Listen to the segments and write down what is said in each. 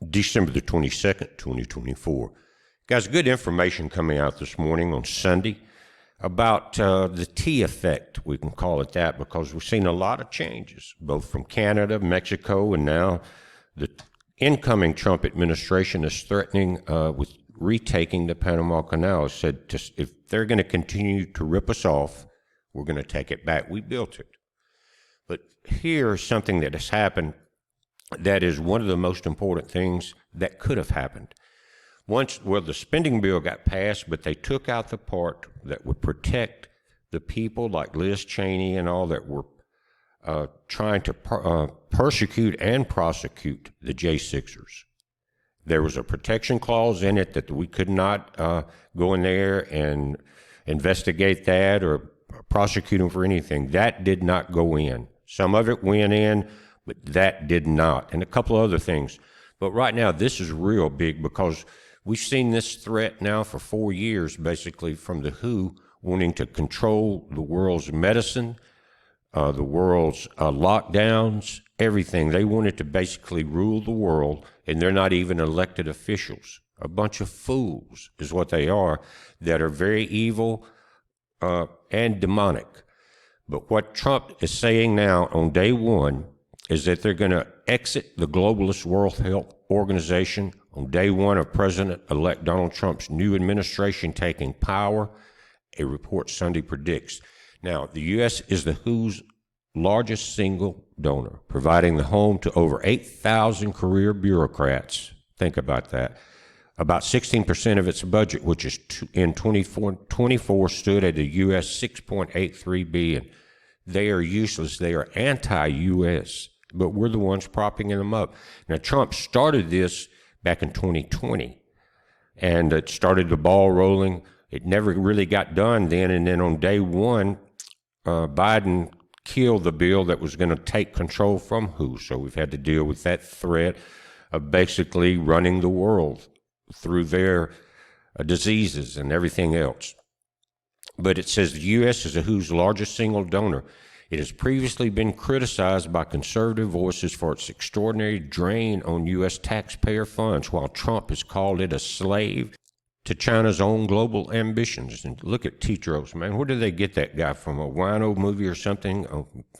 December the 22nd, 2024. Guys, good information coming out this morning on Sunday about the T effect, we can call it that, because we've seen a lot of changes, both from Canada, Mexico, and now the incoming Trump administration is threatening with retaking the Panama Canal. It said if they're going to continue to rip us off, we're going to take it back. We built it. But here's something that has happened that is one of the most important things that could have happened. The spending bill got passed, but they took out the part that would protect the people like Liz Cheney and all that were trying to persecute and prosecute the J6ers. There was a protection clause in it that we could not go in there and investigate that or prosecute them for anything. That did not go in. Some of it went in, but that did not, and a couple of other things. But right now, this is real big because we've seen this threat now for 4 years, basically, from the WHO wanting to control the world's medicine, the world's lockdowns, everything. They wanted to basically rule the world, and they're not even elected officials. A bunch of fools is what they are, that are very evil and demonic. But what Trump is saying now on day one is that they're going to exit the globalist World Health Organization on day one of President-elect Donald Trump's new administration taking power, a report Sunday predicts. Now, the U.S. is the WHO's largest single donor, providing the home to over 8,000 career bureaucrats. Think about that. About 16% of its budget, which is in 24 stood at a U.S. $6.83 billion. They are useless. They are anti-U.S., but we're the ones propping them up. Now, Trump started this back in 2020, and it started the ball rolling. It never really got done then, and then on day one, Biden killed the bill that was going to take control from WHO. So we've had to deal with that threat of basically running the world through their diseases and everything else. But it says the U.S. is the WHO's largest single donor. It has previously been criticized by conservative voices for its extraordinary drain on U.S. taxpayer funds, while Trump has called it a slave to China's own global ambitions. And look at Tedros, man. Where did they get that guy from? A wino movie or something?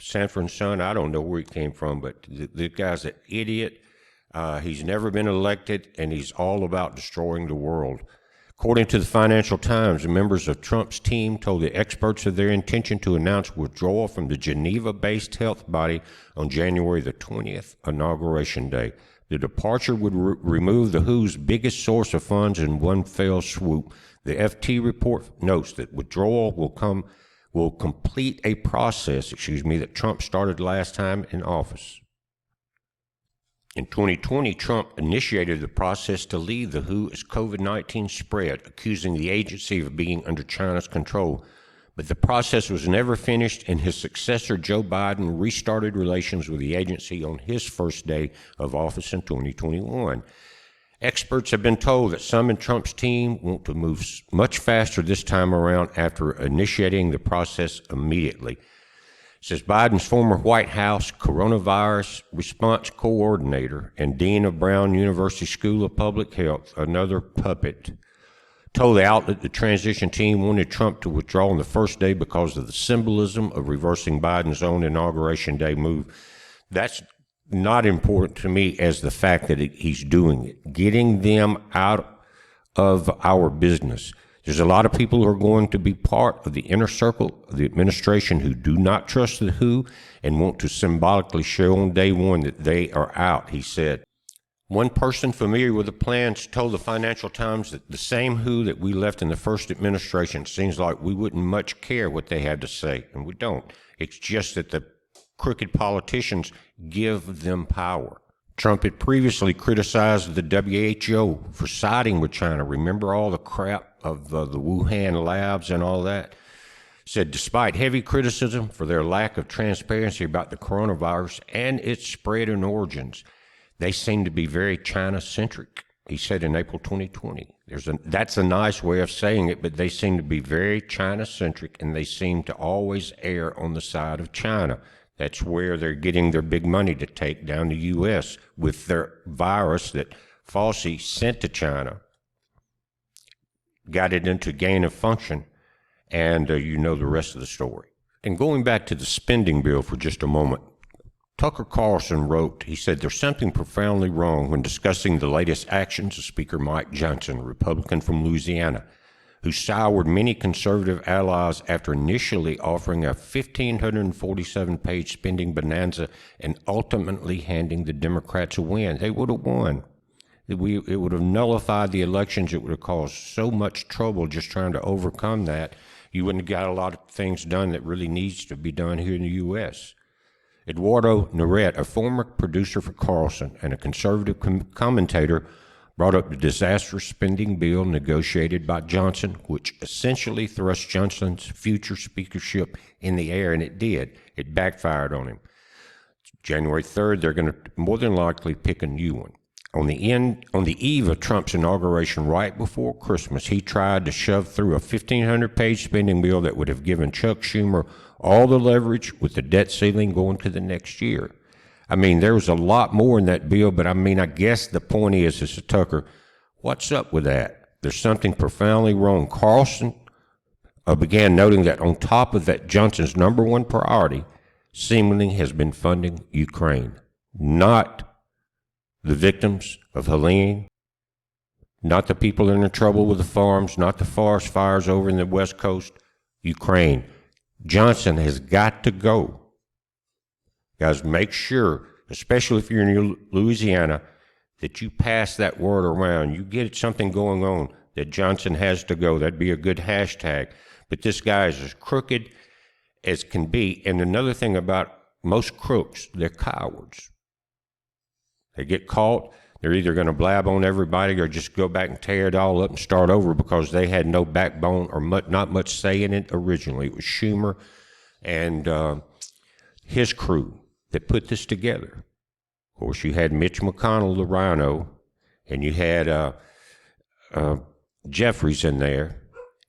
Sanford and Son? I don't know where he came from, but the guy's an idiot. He's never been elected, and he's all about destroying the world. According to the Financial Times, members of Trump's team told the experts of their intention to announce withdrawal from the Geneva-based health body on January the 20th, Inauguration Day. The departure would remove the WHO's biggest source of funds in one fell swoop. The FT report notes that withdrawal will complete a process, that Trump started last time in office. In 2020, Trump initiated the process to leave the WHO as COVID-19 spread, accusing the agency of being under China's control. But the process was never finished, and his successor, Joe Biden, restarted relations with the agency on his first day of office in 2021. Experts have been told that some in Trump's team want to move much faster this time around after initiating the process immediately. Says Biden's former White House coronavirus response coordinator and dean of Brown University School of Public Health, another puppet, told the outlet the transition team wanted Trump to withdraw on the first day because of the symbolism of reversing Biden's own Inauguration Day move. That's not important to me as the fact that he's doing it, getting them out of our business. There's a lot of people who are going to be part of the inner circle of the administration who do not trust the WHO and want to symbolically show on day one that they are out, he said. One person familiar with the plans told the Financial Times that the same WHO that we left in the first administration seems like we wouldn't much care what they had to say, and we don't. It's just that the crooked politicians give them power. Trump had previously criticized the WHO for siding with China. Remember all the crap of the Wuhan labs and all that? Said despite heavy criticism for their lack of transparency about the coronavirus and its spread and origins, they seem to be very China-centric, he said in April 2020. That's a nice way of saying it, but they seem to be very China-centric, and they seem to always err on the side of China. That's where they're getting their big money to take down the U.S. with their virus that Fauci sent to China, got it into gain of function, and you know the rest of the story. And going back to the spending bill for just a moment, Tucker Carlson wrote, he said, there's something profoundly wrong when discussing the latest actions of Speaker Mike Johnson, a Republican from Louisiana, who soured many conservative allies after initially offering a 1,547-page spending bonanza and ultimately handing the Democrats a win. They would have won. It would have nullified the elections. It would have caused so much trouble just trying to overcome that. You wouldn't have got a lot of things done that really needs to be done here in the U.S. Eduardo Naret, a former producer for Carlson and a conservative commentator, brought up the disastrous spending bill negotiated by Johnson, which essentially thrust Johnson's future speakership in the air, and it did. It backfired on him. January 3rd, they're going to more than likely pick a new one. On the eve of Trump's inauguration, right before Christmas, he tried to shove through a 1,500-page spending bill that would have given Chuck Schumer all the leverage with the debt ceiling going to the next year. I mean, there was a lot more in that bill, but I mean, I guess the point is, Tucker, what's up with that? There's something profoundly wrong. Carlson began noting that on top of that, Johnson's number one priority seemingly has been funding Ukraine, not the victims of Helene, not the people in the trouble with the farms, not the forest fires over in the West Coast, Ukraine. Johnson has got to go. Guys, make sure, especially if you're in Louisiana, that you pass that word around. You get something going on that Johnson has to go. That'd be a good hashtag. But this guy is as crooked as can be. And another thing about most crooks, they're cowards. They get caught, they're either going to blab on everybody or just go back and tear it all up and start over because they had no backbone or not much say in it originally. It was Schumer and his crew that put this together. Of course, you had Mitch McConnell, the rhino, and you had Jeffries in there,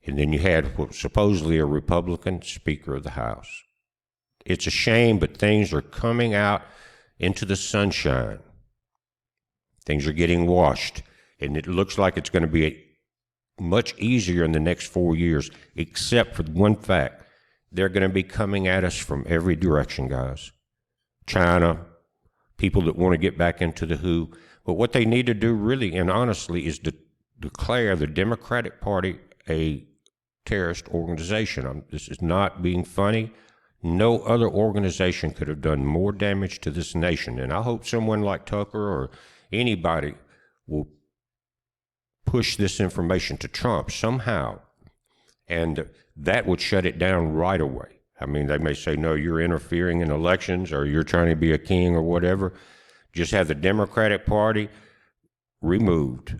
and then you had what was supposedly a Republican Speaker of the House. It's a shame, but things are coming out into the sunshine. Things are getting washed, and it looks like it's going to be much easier in the next 4 years, except for one fact. They're going to be coming at us from every direction, guys. China, people that want to get back into the WHO. But what they need to do really and honestly is to declare the Democratic Party a terrorist organization. This is not being funny. No other organization could have done more damage to this nation. And I hope someone like Tucker or anybody will push this information to Trump somehow, and that would shut it down right away. I mean, they may say, no, you're interfering in elections or you're trying to be a king or whatever. Just have the Democratic Party removed.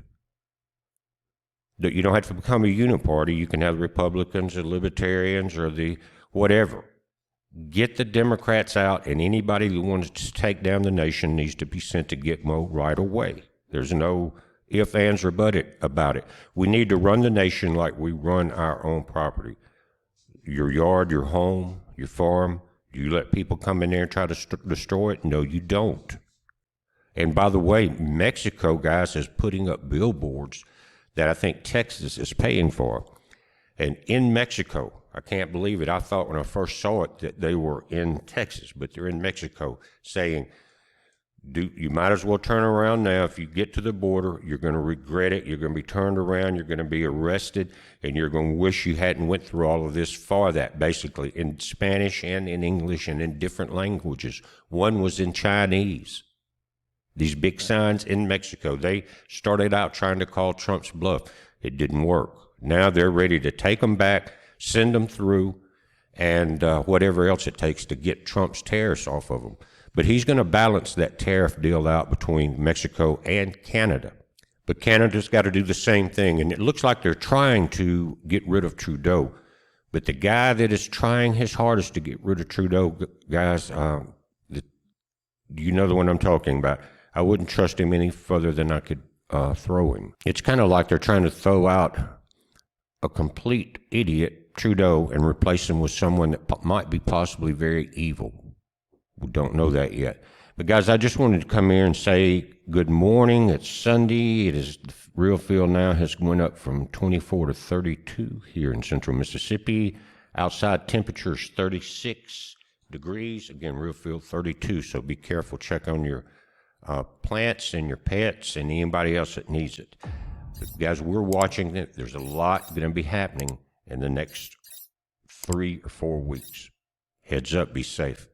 You don't have to become a uniparty. You can have the Republicans or Libertarians or the whatever. Get the Democrats out, and anybody who wants to take down the nation needs to be sent to Gitmo right away. There's no ifs, ands, or buts about it. We need to run the nation like we run our own property. Your yard, your home, your farm, do you let people come in there and try to destroy it? No, you don't. And by the way, Mexico, guys, is putting up billboards that I think Texas is paying for. And in Mexico, I can't believe it. I thought when I first saw it that they were in Texas, but they're in Mexico, saying, you might as well turn around now. If you get to the border, you're going to regret it. You're going to be turned around. You're going to be arrested, and you're going to wish you hadn't went through all of this for that, basically, in Spanish and in English and in different languages. One was in Chinese. These big signs in Mexico, they started out trying to call Trump's bluff. It didn't work. Now they're ready to take them back, send them through, and whatever else it takes to get Trump's tariffs off of them. But he's going to balance that tariff deal out between Mexico and Canada. But Canada's got to do the same thing, and it looks like they're trying to get rid of Trudeau. But the guy that is trying his hardest to get rid of Trudeau, guys, you know the one I'm talking about. I wouldn't trust him any further than I could throw him. It's kind of like they're trying to throw out a complete idiot, Trudeau, and replace him with someone that might be possibly very evil. We don't know that yet. But guys, I just wanted to come here and say good morning. It's Sunday. It is the real feel now has went up from 24 to 32 here in central Mississippi. Outside temperature is 36 degrees. Again, real feel 32. So be careful. Check on your plants and your pets and anybody else that needs it. But guys, we're watching it. There's a lot going to be happening in the next 3 or 4 weeks. Heads up. Be safe.